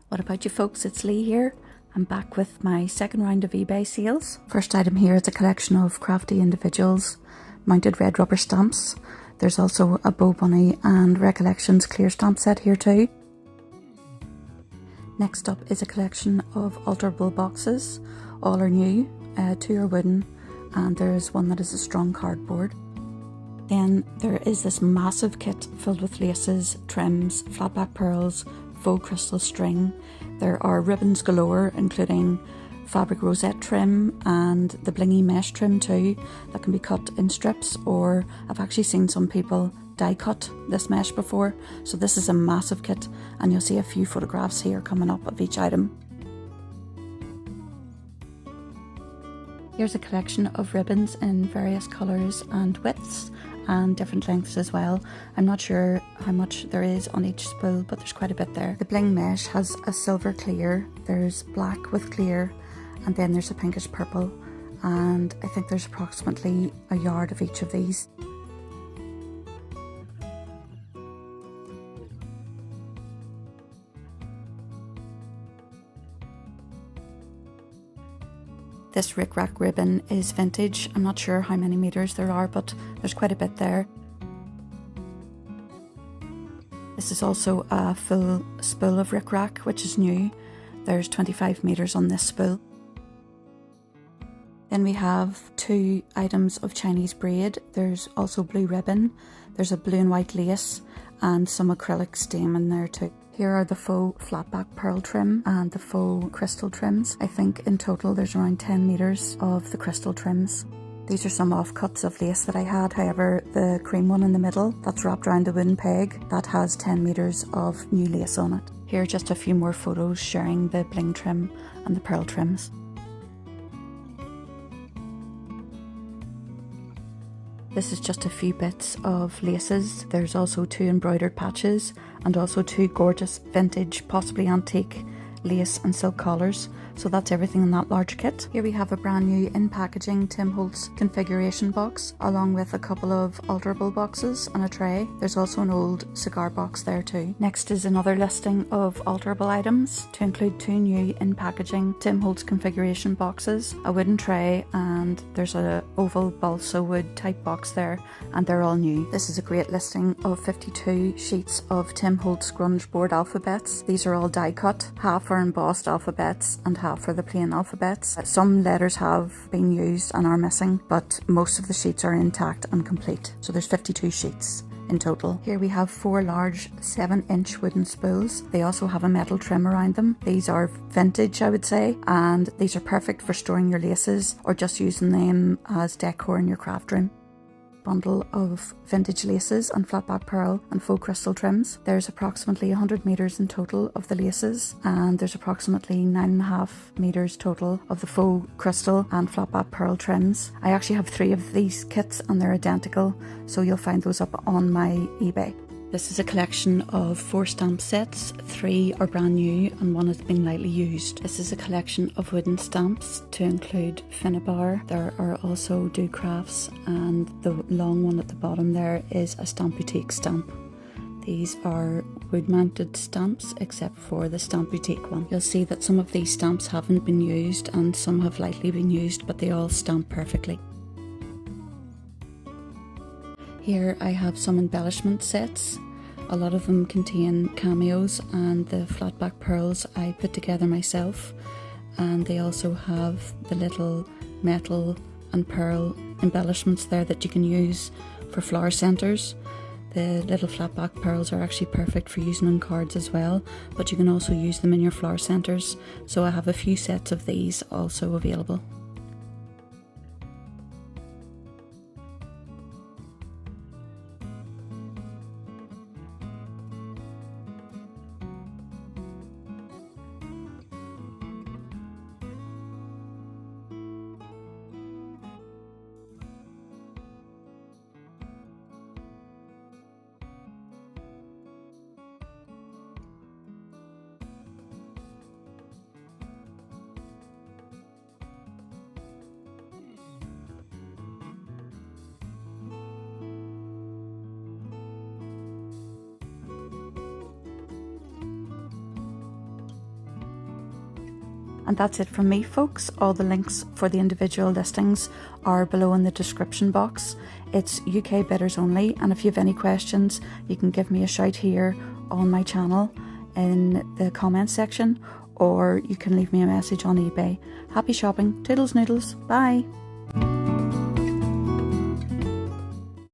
What about you folks? It's Lee here. I'm back with my second round of eBay sales. First item here is a collection of Crafty individuals mounted red rubber stamps. There's also a Bow Bunny and Recollections clear stamp set here too. Next up is a collection of alterable boxes. All are new, 2 are wooden, and there's one that is a strong cardboard. Then there is this massive kit filled with laces, trims, flat back pearls, faux crystal string. There are ribbons galore, including fabric rosette trim and the blingy mesh trim too, that can be cut in strips, or I've actually seen some people die cut this mesh before. So this is a massive kit, and you'll see a few photographs here coming up of each item. Here's a collection of ribbons in various colours and widths and different lengths as well. I'm not sure how much there is on each spool, but there's quite a bit there. The bling mesh has a silver clear, there's black with clear, and then there's a pinkish purple, and I think there's approximately a yard of each of these. This Rick Rack ribbon is vintage. I'm not sure how many meters there are, but there's quite a bit there. This is also a full spool of Rick Rack, which is new. There's 25 meters on this spool. Then we have 2 items of Chinese braid. There's also blue ribbon. There's a blue and white lace and some acrylic stain in there too. Here are the faux flatback pearl trim and the faux crystal trims. I think in total there's around 10 meters of the crystal trims. These are some offcuts of lace that I had. However, the cream one in the middle that's wrapped around the wooden peg, that has 10 meters of new lace on it. Here are just a few more photos showing the bling trim and the pearl trims. This is just a few bits of laces. There's also 2 embroidered patches and also 2 gorgeous vintage, possibly antique lace and silk collars. So that's everything in that large kit. Here we have a brand new in packaging Tim Holtz configuration box, along with a couple of alterable boxes and a tray. There's also an old cigar box there too. Next is another listing of alterable items, to include 2 new in packaging Tim Holtz configuration boxes, a wooden tray, and there's a oval balsa wood type box there, and they're all new. This is a great listing of 52 sheets of Tim Holtz grunge board alphabets. These are all die cut. Half are embossed alphabets and half are the plain alphabets. Some letters have been used and are missing, but most of the sheets are intact and complete. So there's 52 sheets in total. Here we have 4 large 7-inch wooden spools. They also have a metal trim around them. These are vintage, I would say, and these are perfect for storing your laces or just using them as decor in your craft room. Bundle of vintage laces and flatback pearl and faux crystal trims. There's approximately 100 meters in total of the laces, and there's approximately 9.5 meters total of the faux crystal and flatback pearl trims. I actually have 3 of these kits and they're identical, so you'll find those up on my eBay. This is a collection of 4 stamp sets. 3 are brand new and 1 has been lightly used. This is a collection of wooden stamps, to include Finnabar. There are also Do Crafts, and the long one at the bottom there is a Stamp Boutique stamp. These are wood mounted stamps except for the Stamp Boutique one. You'll see that some of these stamps haven't been used and some have lightly been used, but they all stamp perfectly. Here I have some embellishment sets. A lot of them contain cameos, and the flatback pearls I put together myself, and they also have the little metal and pearl embellishments there that you can use for flower centres. The little flatback pearls are actually perfect for using on cards as well, but you can also use them in your flower centres, so I have a few sets of these also available. And that's it from me, folks. All the links for the individual listings are below in the description box. It's UK bidders only, and if you have any questions, you can give me a shout here on my channel in the comments section, or you can leave me a message on eBay. Happy shopping. Toodles noodles. Bye.